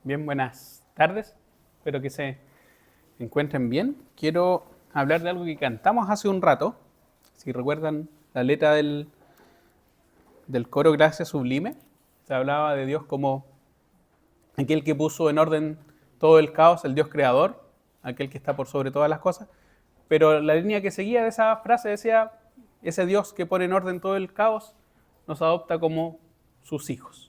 Bien, buenas tardes. Espero que se encuentren bien. Quiero hablar de algo que cantamos hace un rato. Si recuerdan la letra del coro Gracia Sublime, se hablaba de Dios como aquel que puso en orden todo el caos, el Dios creador, aquel que está por sobre todas las cosas. Pero la línea que seguía de esa frase decía, ese Dios que pone en orden todo el caos nos adopta como sus hijos.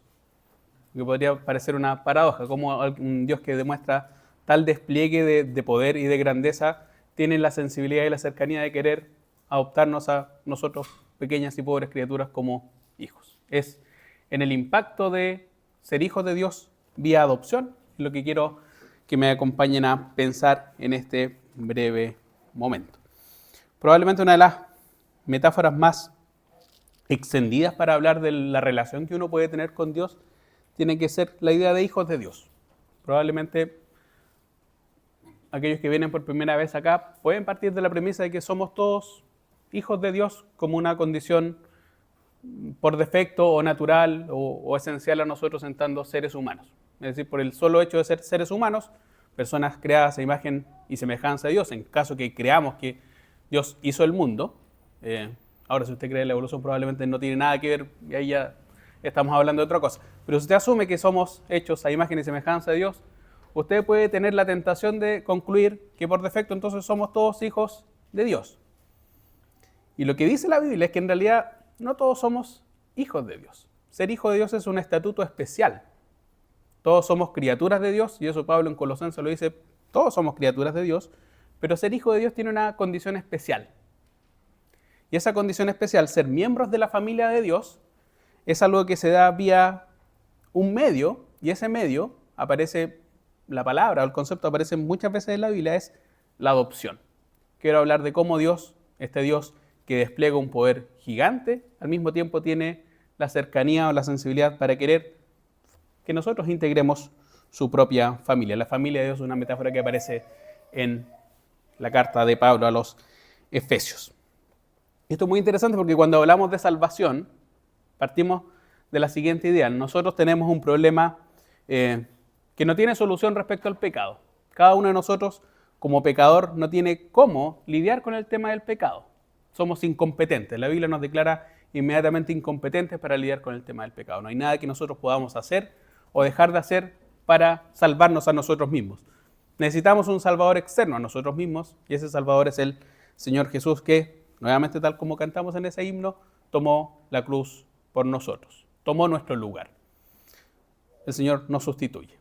Que podría parecer una paradoja, como un Dios que demuestra tal despliegue de poder y de grandeza tiene la sensibilidad y la cercanía de querer adoptarnos a nosotros, pequeñas y pobres criaturas, como hijos. Es en el impacto de ser hijos de Dios vía adopción lo que quiero que me acompañen a pensar en este breve momento. Probablemente una de las metáforas más extendidas para hablar de la relación que uno puede tener con Dios tiene que ser la idea de hijos de Dios. Probablemente aquellos que vienen por primera vez acá pueden partir de la premisa de que somos todos hijos de Dios como una condición por defecto o natural o esencial a nosotros en tanto seres humanos. Es decir, por el solo hecho de ser seres humanos, personas creadas a imagen y semejanza de Dios, en caso que creamos que Dios hizo el mundo. Ahora, si usted cree en la evolución, probablemente no tiene nada que ver, y ahí ya estamos hablando de otra cosa. Pero si usted asume que somos hechos a imagen y semejanza de Dios, usted puede tener la tentación de concluir que por defecto entonces somos todos hijos de Dios. Y lo que dice la Biblia es que en realidad no todos somos hijos de Dios. Ser hijo de Dios es un estatuto especial. Todos somos criaturas de Dios, y eso Pablo en Colosenses lo dice, todos somos criaturas de Dios, pero ser hijo de Dios tiene una condición especial. Y esa condición especial, ser miembros de la familia de Dios, es algo que se da vía un medio, y ese medio aparece, la palabra o el concepto aparece muchas veces en la Biblia, es la adopción. Quiero hablar de cómo Dios, este Dios que despliega un poder gigante, al mismo tiempo tiene la cercanía o la sensibilidad para querer que nosotros integremos su propia familia. La familia de Dios es una metáfora que aparece en la carta de Pablo a los Efesios. Esto es muy interesante porque cuando hablamos de salvación, partimos de la siguiente idea. Nosotros tenemos un problema que no tiene solución respecto al pecado. Cada uno de nosotros, como pecador, no tiene cómo lidiar con el tema del pecado. Somos incompetentes. La Biblia nos declara inmediatamente incompetentes para lidiar con el tema del pecado. No hay nada que nosotros podamos hacer o dejar de hacer para salvarnos a nosotros mismos. Necesitamos un Salvador externo a nosotros mismos, y ese Salvador es el Señor Jesús que, nuevamente tal como cantamos en ese himno, tomó la cruz por nosotros, tomó nuestro lugar. El Señor nos sustituye.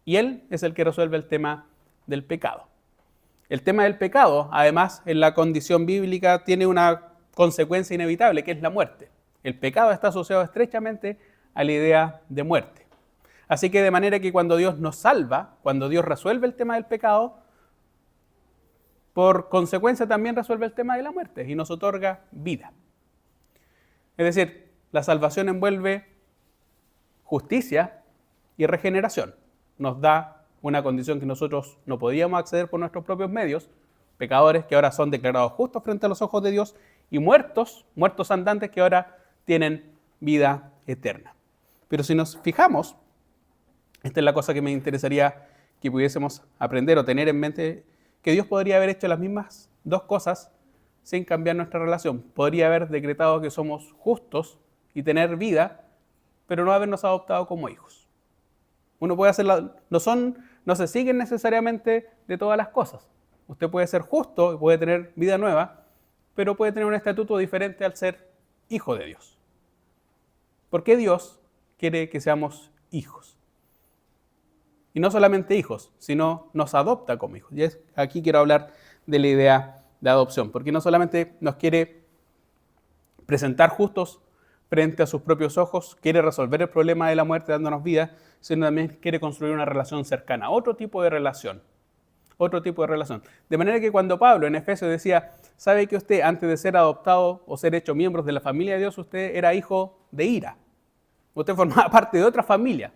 Y Él es el que resuelve el tema del pecado. El tema del pecado, además, en la condición bíblica, tiene una consecuencia inevitable, que es la muerte. El pecado está asociado estrechamente a la idea de muerte. Así que de manera que cuando Dios nos salva, cuando Dios resuelve el tema del pecado, por consecuencia también resuelve el tema de la muerte y nos otorga vida. Es decir, la salvación envuelve justicia y regeneración. Nos da una condición que nosotros no podíamos acceder por nuestros propios medios, pecadores que ahora son declarados justos frente a los ojos de Dios, y muertos andantes que ahora tienen vida eterna. Pero si nos fijamos, esta es la cosa que me interesaría que pudiésemos aprender o tener en mente, que Dios podría haber hecho las mismas dos cosas sin cambiar nuestra relación. Podría haber decretado que somos justos y tener vida, pero no habernos adoptado como hijos. Uno puede hacer no se siguen necesariamente de todas las cosas. Usted puede ser justo y puede tener vida nueva, pero puede tener un estatuto diferente al ser hijo de Dios. ¿Por qué Dios quiere que seamos hijos? Y no solamente hijos, sino nos adopta como hijos. Y aquí quiero hablar de la idea de adopción, porque no solamente nos quiere presentar justos frente a sus propios ojos, quiere resolver el problema de la muerte dándonos vida, sino también quiere construir una relación cercana, otro tipo de relación. De manera que cuando Pablo en Efesios decía, ¿sabe que usted antes de ser adoptado o ser hecho miembro de la familia de Dios, usted era hijo de ira? Usted formaba parte de otra familia,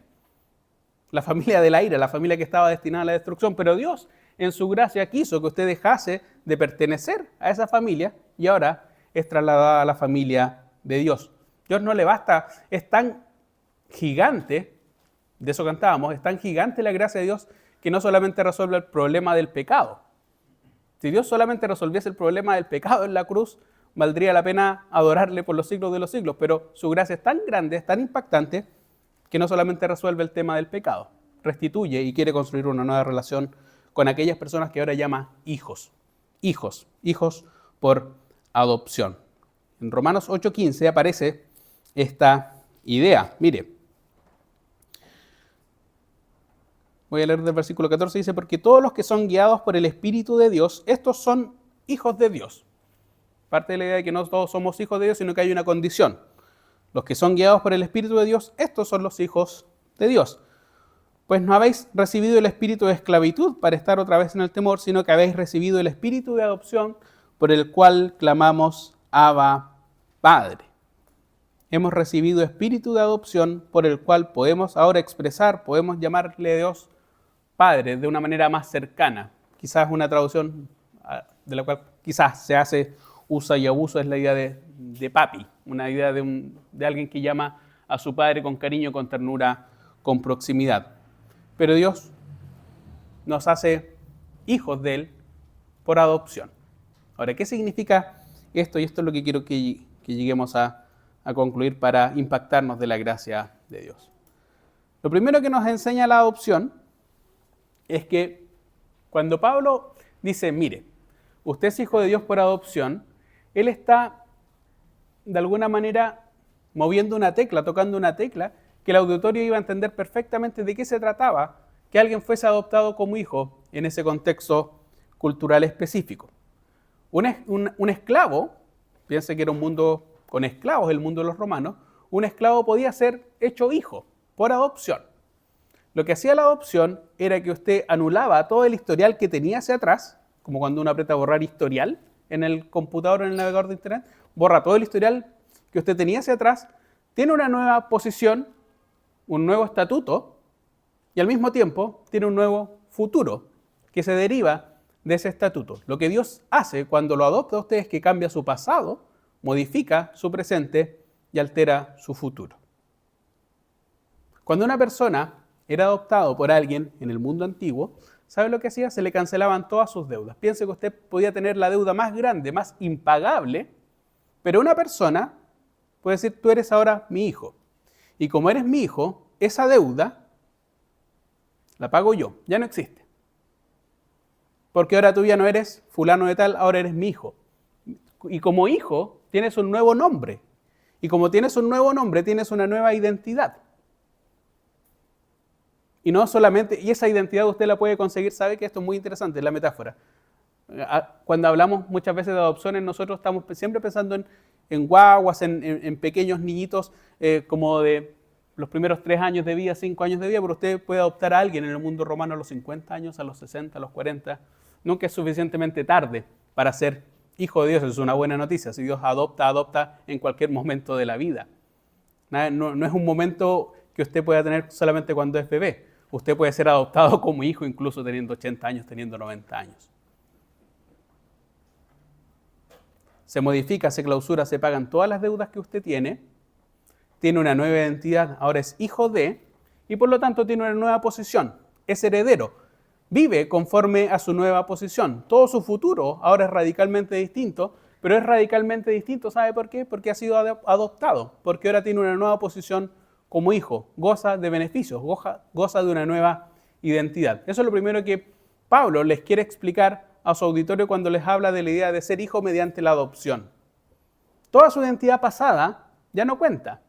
la familia de la ira, la familia que estaba destinada a la destrucción, pero Dios en su gracia quiso que usted dejase de pertenecer a esa familia y ahora es trasladada a la familia de Dios. Dios no le basta, es tan gigante de eso cantábamos, es tan gigante la gracia de Dios que no solamente resuelve el problema del pecado. Si Dios solamente resolviese el problema del pecado en la cruz, valdría la pena adorarle por los siglos de los siglos, pero su gracia es tan grande, es tan impactante, que no solamente resuelve el tema del pecado, restituye y quiere construir una nueva relación con aquellas personas que ahora llama hijos. Hijos por adopción. En Romanos 8:15 aparece esta idea. Mire, voy a leer del versículo 14, dice, porque todos los que son guiados por el Espíritu de Dios, estos son hijos de Dios. Parte de la idea de que no todos somos hijos de Dios, sino que hay una condición. Los que son guiados por el Espíritu de Dios, estos son los hijos de Dios. Pues no habéis recibido el espíritu de esclavitud para estar otra vez en el temor, sino que habéis recibido el espíritu de adopción por el cual clamamos Abba, Padre. Hemos recibido espíritu de adopción por el cual podemos ahora expresar, podemos llamarle a Dios Padre de una manera más cercana. Quizás una traducción de la cual quizás se hace uso y abuso es la idea de papi, una idea de alguien que llama a su padre con cariño, con ternura, con proximidad. Pero Dios nos hace hijos de Él por adopción. Ahora, ¿qué significa esto? Y esto es lo que quiero que lleguemos a concluir para impactarnos de la gracia de Dios. Lo primero que nos enseña la adopción es que cuando Pablo dice, mire, usted es hijo de Dios por adopción, él está de alguna manera moviendo una tecla, tocando una tecla, que el auditorio iba a entender perfectamente de qué se trataba que alguien fuese adoptado como hijo en ese contexto cultural específico. Un esclavo, piense que era un mundo con esclavos, el mundo de los romanos, un esclavo podía ser hecho hijo por adopción. Lo que hacía la adopción era que usted anulaba todo el historial que tenía hacia atrás, como cuando uno aprieta borrar historial en el computador o en el navegador de internet, borra todo el historial que usted tenía hacia atrás, tiene una nueva posición, un nuevo estatuto y al mismo tiempo tiene un nuevo futuro que se deriva de ese estatuto. Lo que Dios hace cuando lo adopta a usted es que cambia su pasado, modifica su presente y altera su futuro. Cuando una persona era adoptado por alguien en el mundo antiguo, ¿sabe lo que hacía? Se le cancelaban todas sus deudas. Piense que usted podía tener la deuda más grande, más impagable, pero una persona puede decir, tú eres ahora mi hijo. Y como eres mi hijo, esa deuda la pago yo, ya no existe. Porque ahora tú ya no eres fulano de tal, ahora eres mi hijo. Y como hijo tienes un nuevo nombre. Y como tienes un nuevo nombre, tienes una nueva identidad. Y no solamente, y esa identidad usted la puede conseguir, sabe que esto es muy interesante, la metáfora. Cuando hablamos muchas veces de adopciones, nosotros estamos siempre pensando en guaguas, en pequeños niñitos como de los primeros 3 años de vida, 5 años de vida, pero usted puede adoptar a alguien en el mundo romano a los 50 años, a los 60, a los 40. Nunca es suficientemente tarde para ser hijo de Dios, es una buena noticia. Si Dios adopta en cualquier momento de la vida. No es un momento que usted pueda tener solamente cuando es bebé. Usted puede ser adoptado como hijo incluso teniendo 80 años, teniendo 90 años. Se modifica, se clausura, se pagan todas las deudas que usted tiene una nueva identidad, ahora es hijo de, y por lo tanto tiene una nueva posición, es heredero, vive conforme a su nueva posición. Todo su futuro ahora es radicalmente distinto, pero es radicalmente distinto, ¿sabe por qué? Porque ha sido adoptado, porque ahora tiene una nueva posición como hijo, goza de beneficios, goza de una nueva identidad. Eso es lo primero que Pablo les quiere explicar a su auditorio cuando les habla de la idea de ser hijo mediante la adopción. Toda su identidad pasada ya no cuenta.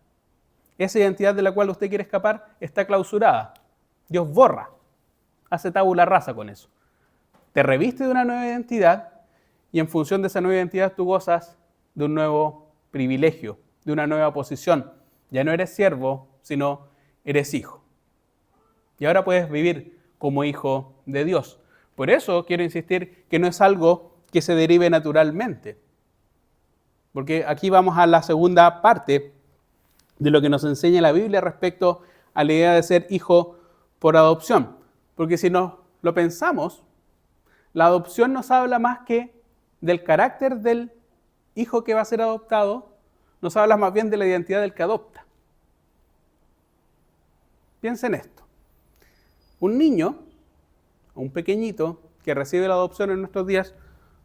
Esa identidad de la cual usted quiere escapar está clausurada. Dios borra, hace tabula rasa con eso. Te reviste de una nueva identidad y en función de esa nueva identidad tú gozas de un nuevo privilegio, de una nueva posición. Ya no eres siervo, sino eres hijo. Y ahora puedes vivir como hijo de Dios. Por eso quiero insistir que no es algo que se derive naturalmente. Porque aquí vamos a la segunda parte de lo que nos enseña la Biblia respecto a la idea de ser hijo por adopción. Porque si nos lo pensamos, la adopción nos habla más que del carácter del hijo que va a ser adoptado, nos habla más bien de la identidad del que adopta. Piensa en esto. Un niño, un pequeñito que recibe la adopción en nuestros días,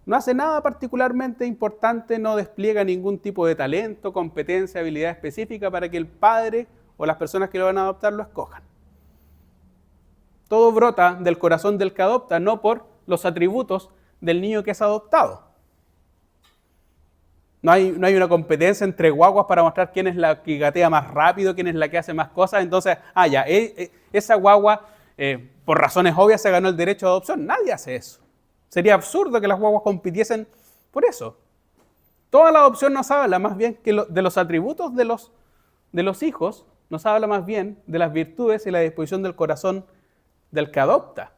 no hace nada particularmente importante, no despliega ningún tipo de talento, competencia, habilidad específica para que el padre o las personas que lo van a adoptar lo escojan. Todo brota del corazón del que adopta, no por los atributos del niño que es adoptado. No hay una competencia entre guaguas para mostrar quién es la que gatea más rápido, quién es la que hace más cosas. Entonces, esa guagua, por razones obvias, se ganó el derecho de adopción. Nadie hace eso. Sería absurdo que las guaguas compitiesen por eso. Toda la adopción nos habla más bien que de los atributos de los hijos, nos habla más bien de las virtudes y la disposición del corazón del que adopta.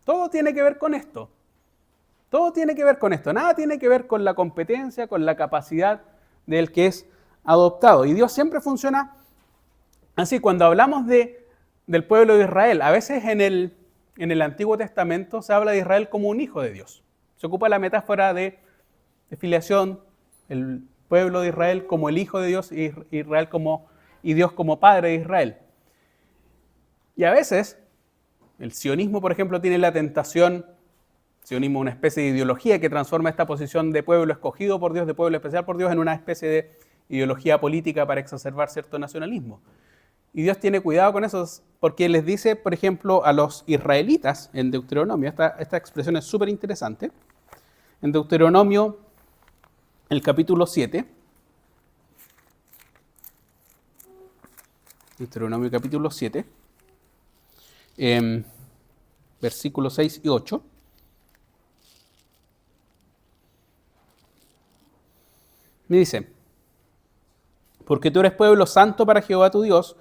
Todo tiene que ver con esto. Todo tiene que ver con esto. Nada tiene que ver con la competencia, con la capacidad del que es adoptado. Y Dios siempre funciona así. Cuando hablamos del pueblo de Israel, a veces en el Antiguo Testamento se habla de Israel como un hijo de Dios. Se ocupa la metáfora de filiación, el pueblo de Israel como el hijo de Dios y Dios como padre de Israel. Y a veces, el sionismo, por ejemplo, tiene la tentación, sionismo es una especie de ideología que transforma esta posición de pueblo escogido por Dios, de pueblo especial por Dios, en una especie de ideología política para exacerbar cierto nacionalismo. Y Dios tiene cuidado con eso porque les dice, por ejemplo, a los israelitas en Deuteronomio, esta expresión es súper interesante, en Deuteronomio, el capítulo 7, Deuteronomio capítulo 7, versículos 6 y 8, me dice, porque tú eres pueblo santo para Jehová tu Dios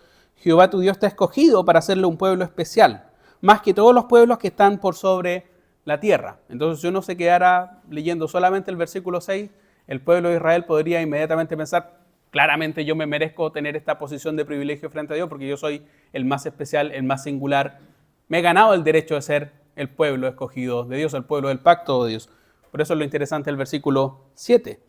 te ha escogido para hacerle un pueblo especial, más que todos los pueblos que están por sobre la tierra. Entonces, si uno se quedara leyendo solamente el versículo 6, el pueblo de Israel podría inmediatamente pensar, claramente yo me merezco tener esta posición de privilegio frente a Dios porque yo soy el más especial, el más singular. Me he ganado el derecho de ser el pueblo escogido de Dios, el pueblo del pacto de Dios. Por eso es lo interesante del versículo 7.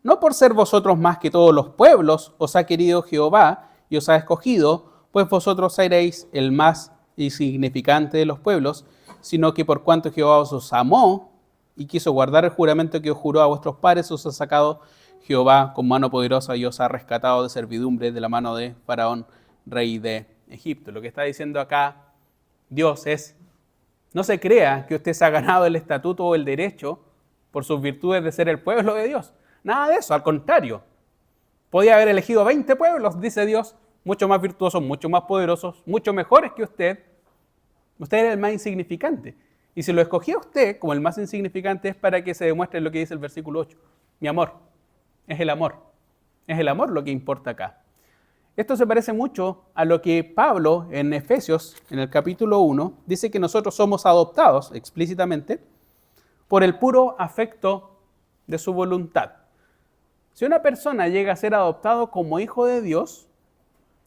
No por ser vosotros más que todos los pueblos os ha querido Jehová y os ha escogido, pues vosotros seréis el más insignificante de los pueblos, sino que por cuanto Jehová os amó y quiso guardar el juramento que os juró a vuestros padres, os ha sacado Jehová con mano poderosa y os ha rescatado de servidumbre de la mano de Faraón, rey de Egipto. Lo que está diciendo acá Dios es, no se crea que usted se ha ganado el estatuto o el derecho por sus virtudes de ser el pueblo de Dios. Nada de eso, al contrario. Podía haber elegido 20 pueblos, dice Dios, mucho más virtuosos, mucho más poderosos, mucho mejores que usted. Usted era el más insignificante. Y si lo escogió usted como el más insignificante es para que se demuestre lo que dice el versículo 8. Mi amor, es el amor. Es el amor lo que importa acá. Esto se parece mucho a lo que Pablo en Efesios, en el capítulo 1, dice que nosotros somos adoptados explícitamente por el puro afecto de su voluntad. Si una persona llega a ser adoptado como hijo de Dios,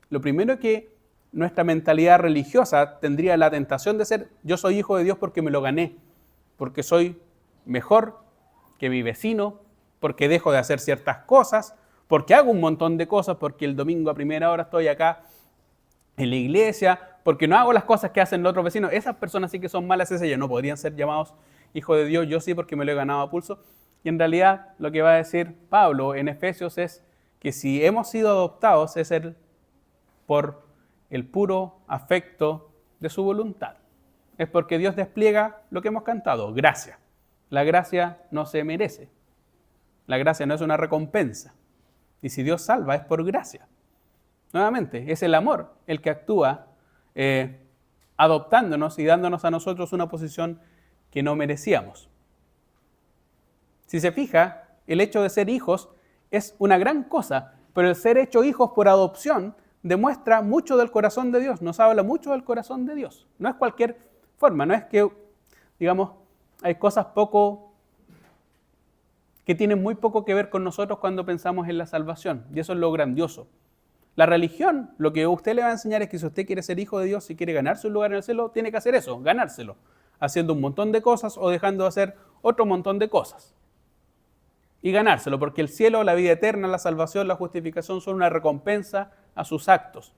lo primero que nuestra mentalidad religiosa tendría la tentación de ser, yo soy hijo de Dios porque me lo gané, porque soy mejor que mi vecino, porque dejo de hacer ciertas cosas, porque hago un montón de cosas, porque el domingo a primera hora estoy acá en la iglesia, porque no hago las cosas que hacen los otros vecinos. Esas personas sí que son malas, esas ya no podrían ser llamados hijos de Dios, yo sí porque me lo he ganado a pulso. Y en realidad lo que va a decir Pablo en Efesios es que si hemos sido adoptados es por el puro afecto de su voluntad. Es porque Dios despliega lo que hemos cantado, gracia. La gracia no se merece. La gracia no es una recompensa. Y si Dios salva es por gracia. Nuevamente, es el amor el que actúa adoptándonos y dándonos a nosotros una posición que no merecíamos. Si se fija, el hecho de ser hijos es una gran cosa, pero el ser hecho hijos por adopción demuestra mucho del corazón de Dios, nos habla mucho del corazón de Dios. No es cualquier forma, no es que, digamos, hay cosas que tienen muy poco que ver con nosotros cuando pensamos en la salvación, y eso es lo grandioso. La religión, lo que usted le va a enseñar es que si usted quiere ser hijo de Dios, si quiere ganarse un lugar en el cielo, tiene que hacer eso, ganárselo, haciendo un montón de cosas o dejando de hacer otro montón de cosas. Y ganárselo, porque el cielo, la vida eterna, la salvación, la justificación son una recompensa a sus actos.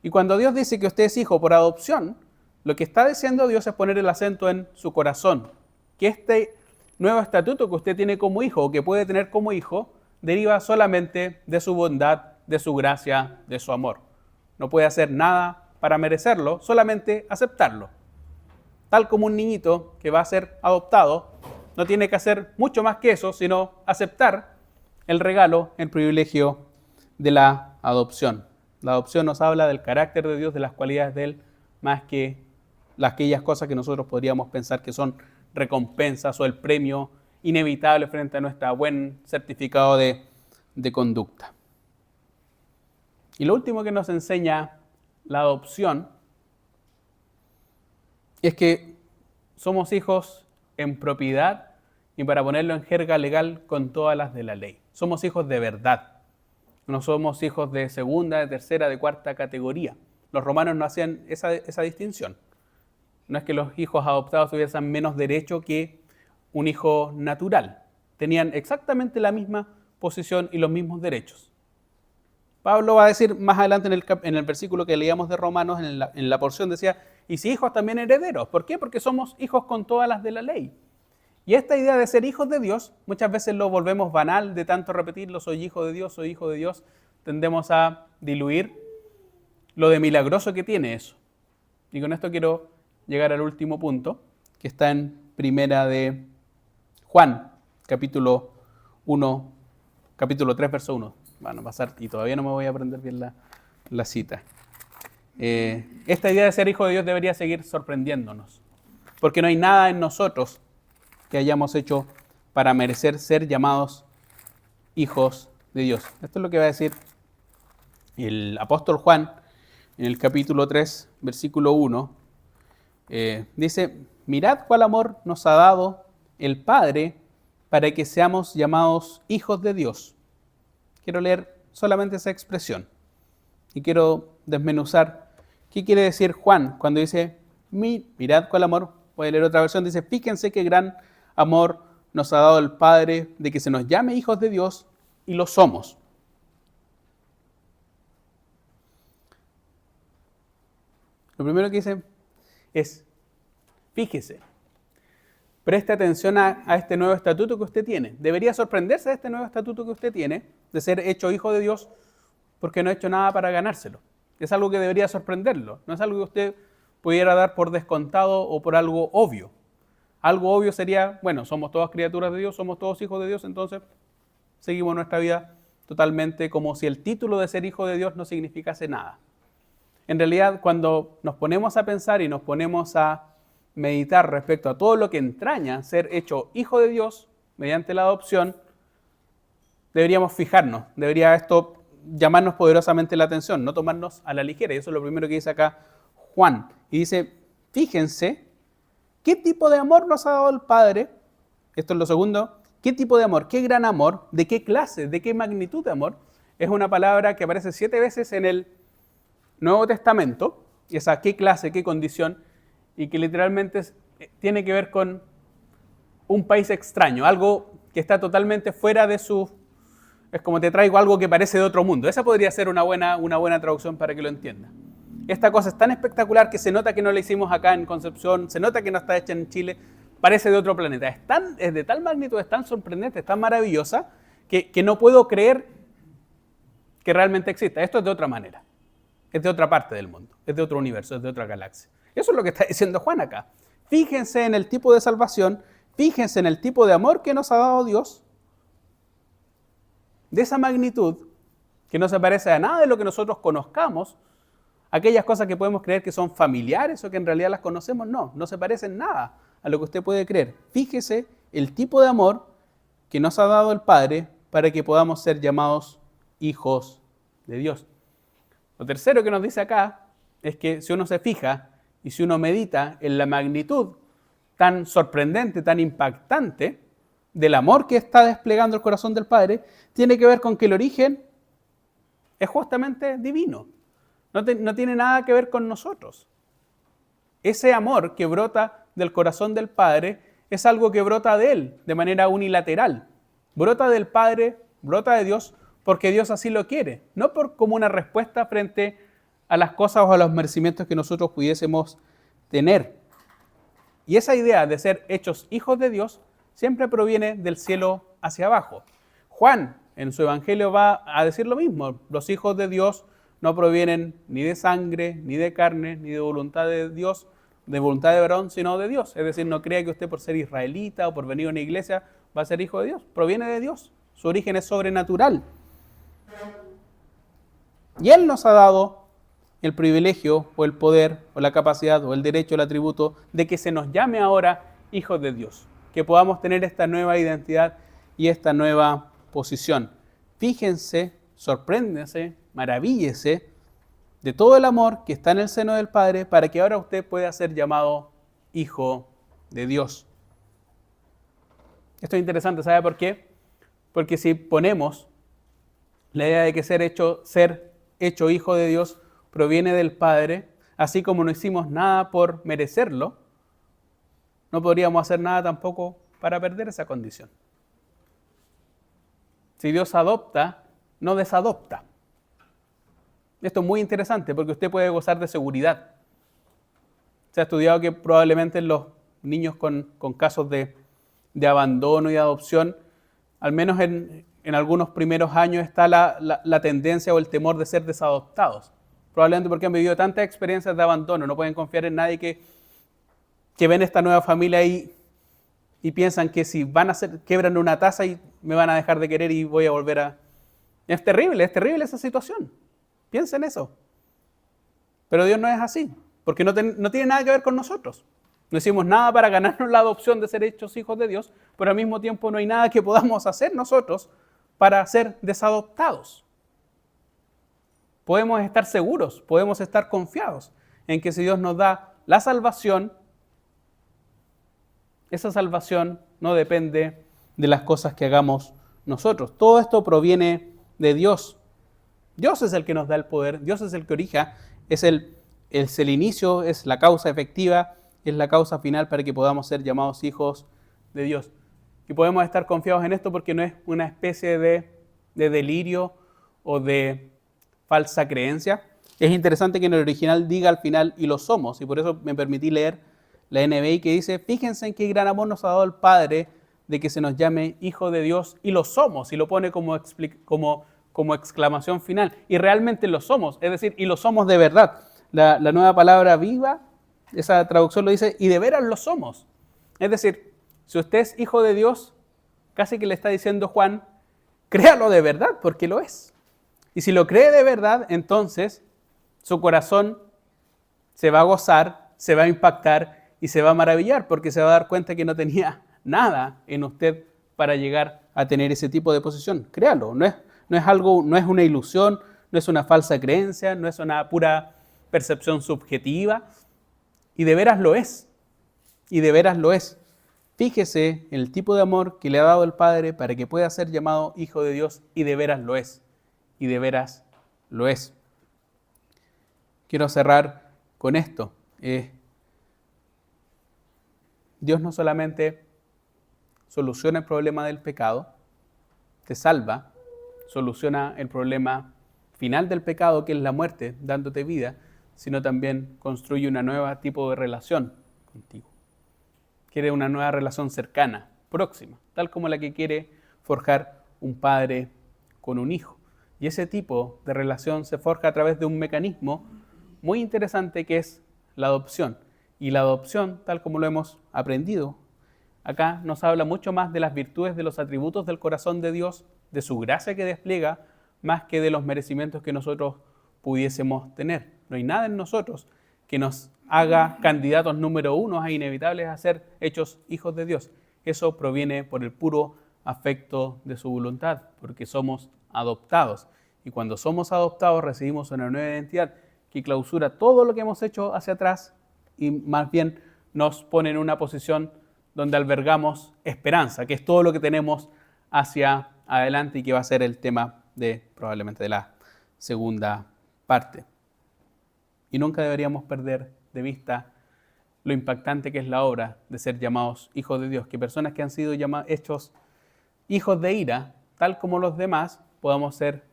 Y cuando Dios dice que usted es hijo por adopción, lo que está diciendo Dios es poner el acento en su corazón. Que este nuevo estatuto que usted tiene como hijo o que puede tener como hijo deriva solamente de su bondad, de su gracia, de su amor. No puede hacer nada para merecerlo, solamente aceptarlo. Tal como un niñito que va a ser adoptado, no tiene que hacer mucho más que eso, sino aceptar el regalo, el privilegio de la adopción. La adopción nos habla del carácter de Dios, de las cualidades de Él, más que aquellas cosas que nosotros podríamos pensar que son recompensas o el premio inevitable frente a nuestro buen certificado de conducta. Y lo último que nos enseña la adopción es que somos hijos en propiedad y, para ponerlo en jerga legal, con todas las de la ley. Somos hijos de verdad. No somos hijos de segunda, de tercera, de cuarta categoría. Los romanos no hacían esa distinción. No es que los hijos adoptados tuviesen menos derecho que un hijo natural. Tenían exactamente la misma posición y los mismos derechos. Pablo va a decir más adelante en el versículo que leíamos de Romanos, en la porción decía, y si hijos también herederos. ¿Por qué? Porque somos hijos con todas las de la ley. Y esta idea de ser hijos de Dios, muchas veces lo volvemos banal de tanto repetirlo, soy hijo de Dios, soy hijo de Dios. Tendemos a diluir lo de milagroso que tiene eso. Y con esto quiero llegar al último punto, que está en Primera de Juan, capítulo 3, verso 1. Van a pasar, y todavía no me voy a aprender bien la cita. Esta idea de ser hijo de Dios debería seguir sorprendiéndonos, porque no hay nada en nosotros que hayamos hecho para merecer ser llamados hijos de Dios. Esto es lo que va a decir el apóstol Juan en el capítulo 3, versículo 1. Dice, mirad cuál amor nos ha dado el Padre para que seamos llamados hijos de Dios. Quiero leer solamente esa expresión y quiero desmenuzar qué quiere decir Juan cuando dice, mirad cuál amor. Puede leer otra versión, dice, fíjense qué gran amor nos ha dado el Padre de que se nos llame hijos de Dios, y lo somos. Lo primero que dice es, fíjese, preste atención a este nuevo estatuto que usted tiene. Debería sorprenderse de este nuevo estatuto que usted tiene, de ser hecho hijo de Dios, porque no ha hecho nada para ganárselo. Es algo que debería sorprenderlo. No es algo que usted pudiera dar por descontado o por algo obvio. Algo obvio sería, bueno, somos todas criaturas de Dios, somos todos hijos de Dios, entonces seguimos nuestra vida totalmente como si el título de ser hijo de Dios no significase nada. En realidad, cuando nos ponemos a pensar y nos ponemos a meditar respecto a todo lo que entraña ser hecho hijo de Dios mediante la adopción, deberíamos fijarnos, debería esto llamarnos poderosamente la atención, no tomarnos a la ligera. Y eso es lo primero que dice acá Juan. Y dice, fíjense, ¿qué tipo de amor nos ha dado el Padre? Esto es lo segundo. ¿Qué tipo de amor? ¿Qué gran amor? ¿De qué clase? ¿De qué magnitud de amor? Es una palabra que aparece 7 veces en el Nuevo Testamento. Esa qué clase, qué condición, y que literalmente tiene que ver con un país extraño, algo que está totalmente fuera de su... Es como te traigo algo que parece de otro mundo. Esa podría ser una buena traducción para que lo entienda. Esta cosa es tan espectacular que se nota que no la hicimos acá en Concepción, se nota que no está hecha en Chile, parece de otro planeta. Es de tal magnitud, es tan sorprendente, es tan maravillosa, que no puedo creer que realmente exista. Esto es de otra manera, es de otra parte del mundo, es de otro universo, es de otra galaxia. Eso es lo que está diciendo Juan acá. Fíjense en el tipo de salvación, fíjense en el tipo de amor que nos ha dado Dios, de esa magnitud que no se parece a nada de lo que nosotros conozcamos. Aquellas cosas que podemos creer que son familiares o que en realidad las conocemos, no se parecen nada a lo que usted puede creer. Fíjese el tipo de amor que nos ha dado el Padre para que podamos ser llamados hijos de Dios. Lo tercero que nos dice acá es que si uno se fija y si uno medita en la magnitud tan sorprendente, tan impactante del amor que está desplegando el corazón del Padre, tiene que ver con que el origen es justamente divino. No tiene nada que ver con nosotros. Ese amor que brota del corazón del Padre es algo que brota de Él de manera unilateral. Brota del Padre, brota de Dios, porque Dios así lo quiere. No como una respuesta frente a las cosas o a los merecimientos que nosotros pudiésemos tener. Y esa idea de ser hechos hijos de Dios siempre proviene del cielo hacia abajo. Juan en su evangelio va a decir lo mismo. Los hijos de Dios no provienen ni de sangre, ni de carne, ni de voluntad de Dios, de voluntad de varón, sino de Dios. Es decir, no crea que usted por ser israelita o por venir a una iglesia va a ser hijo de Dios. Proviene de Dios. Su origen es sobrenatural. Y Él nos ha dado el privilegio o el poder o la capacidad o el derecho, el atributo de que se nos llame ahora hijos de Dios. Que podamos tener esta nueva identidad y esta nueva posición. Fíjense, sorpréndense, maravíllese de todo el amor que está en el seno del Padre para que ahora usted pueda ser llamado hijo de Dios. Esto es interesante, ¿sabe por qué? Porque si ponemos la idea de que ser hecho hijo de Dios proviene del Padre, así como no hicimos nada por merecerlo, no podríamos hacer nada tampoco para perder esa condición. Si Dios adopta, no desadopta. Esto es muy interesante porque usted puede gozar de seguridad. Se ha estudiado que probablemente en los niños con casos de abandono y adopción, al menos en algunos primeros años está la tendencia o el temor de ser desadoptados. Probablemente porque han vivido tantas experiencias de abandono, no pueden confiar en nadie que ven esta nueva familia y piensan que si quebran una taza y me van a dejar de querer y voy a volver a... Es terrible esa situación. Piensa en eso. Pero Dios no es así, porque no tiene nada que ver con nosotros. No hicimos nada para ganarnos la adopción de ser hechos hijos de Dios, pero al mismo tiempo no hay nada que podamos hacer nosotros para ser desadoptados. Podemos estar seguros, podemos estar confiados en que si Dios nos da la salvación, esa salvación no depende de las cosas que hagamos nosotros. Todo esto proviene de Dios. Dios es el que nos da el poder, Dios es el que orija, es el inicio, es la causa efectiva, es la causa final para que podamos ser llamados hijos de Dios. Y podemos estar confiados en esto porque no es una especie de delirio o de falsa creencia. Es interesante que en el original diga al final, y lo somos, y por eso me permití leer la NBI que dice, fíjense en qué gran amor nos ha dado el Padre de que se nos llame hijo de Dios, y lo somos, y lo pone como exclamación final. Y realmente lo somos, es decir, y lo somos de verdad. La nueva palabra viva, esa traducción lo dice, y de veras lo somos. Es decir, si usted es hijo de Dios, casi que le está diciendo Juan, créalo de verdad, porque lo es. Y si lo cree de verdad, entonces su corazón se va a gozar, se va a impactar y se va a maravillar, porque se va a dar cuenta que no tenía nada en usted para llegar a tener ese tipo de posición. Créalo, no es una ilusión, no es una falsa creencia, no es una pura percepción subjetiva, y de veras lo es, y de veras lo es. Fíjese en el tipo de amor que le ha dado el Padre para que pueda ser llamado hijo de Dios, y de veras lo es, y de veras lo es. Quiero cerrar con esto. Dios no solamente soluciona el problema del pecado, te salva, soluciona el problema final del pecado, que es la muerte, dándote vida, sino también construye una nueva tipo de relación contigo. Quiere una nueva relación cercana, próxima, tal como la que quiere forjar un padre con un hijo. Y ese tipo de relación se forja a través de un mecanismo muy interesante que es la adopción. Y la adopción, tal como lo hemos aprendido, acá nos habla mucho más de las virtudes, de los atributos del corazón de Dios, de su gracia que despliega, más que de los merecimientos que nosotros pudiésemos tener. No hay nada en nosotros que nos haga candidatos número uno e inevitables a ser hechos hijos de Dios. Eso proviene por el puro afecto de su voluntad, porque somos adoptados. Y cuando somos adoptados recibimos una nueva identidad que clausura todo lo que hemos hecho hacia atrás y más bien nos pone en una posición donde albergamos esperanza, que es todo lo que tenemos hacia adelante y que va a ser el tema probablemente de la segunda parte. Y nunca deberíamos perder de vista lo impactante que es la obra de ser llamados hijos de Dios, que personas que han sido hechos hijos de ira, tal como los demás, podamos ser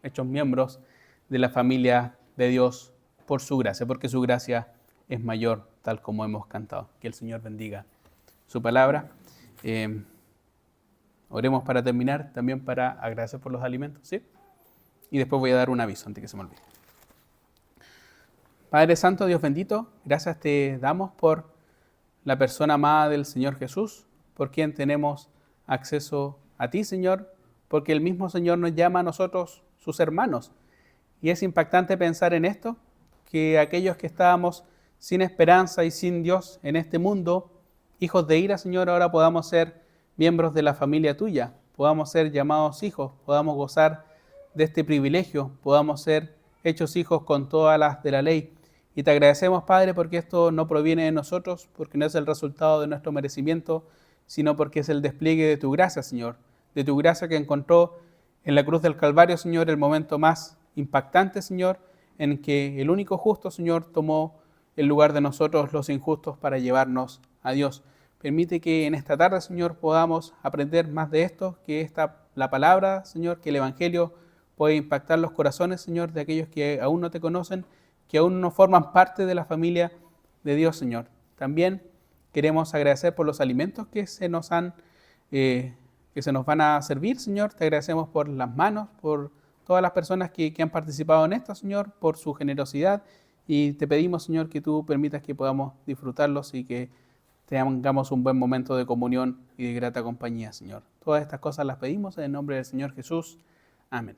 hechos miembros de la familia de Dios por su gracia, porque su gracia es mayor, tal como hemos cantado. Que el Señor bendiga su palabra. Oremos para terminar, también para agradecer por los alimentos, ¿sí? Y después voy a dar un aviso antes que se me olvide. Padre Santo, Dios bendito, gracias te damos por la persona amada del Señor Jesús, por quien tenemos acceso a ti, Señor, porque el mismo Señor nos llama a nosotros sus hermanos. Y es impactante pensar en esto, que aquellos que estábamos sin esperanza y sin Dios en este mundo, hijos de ira, Señor, ahora podamos ser miembros de la familia tuya, podamos ser llamados hijos, podamos gozar de este privilegio, podamos ser hechos hijos con todas las de la ley. Y te agradecemos, Padre, porque esto no proviene de nosotros, porque no es el resultado de nuestro merecimiento, sino porque es el despliegue de tu gracia, Señor, de tu gracia que encontró en la cruz del Calvario, Señor, el momento más impactante, Señor, en que el único justo, Señor, tomó el lugar de nosotros, los injustos, para llevarnos a Dios. Permite que en esta tarde, Señor, podamos aprender más de esto, que la palabra, Señor, que el Evangelio puede impactar los corazones, Señor, de aquellos que aún no te conocen, que aún no forman parte de la familia de Dios, Señor. También queremos agradecer por los alimentos que se nos van a servir, Señor. Te agradecemos por las manos, por todas las personas que han participado en esto, Señor, por su generosidad. Y te pedimos, Señor, que tú permitas que podamos disfrutarlos y que tengamos un buen momento de comunión y de grata compañía, Señor. Todas estas cosas las pedimos en el nombre del Señor Jesús. Amén.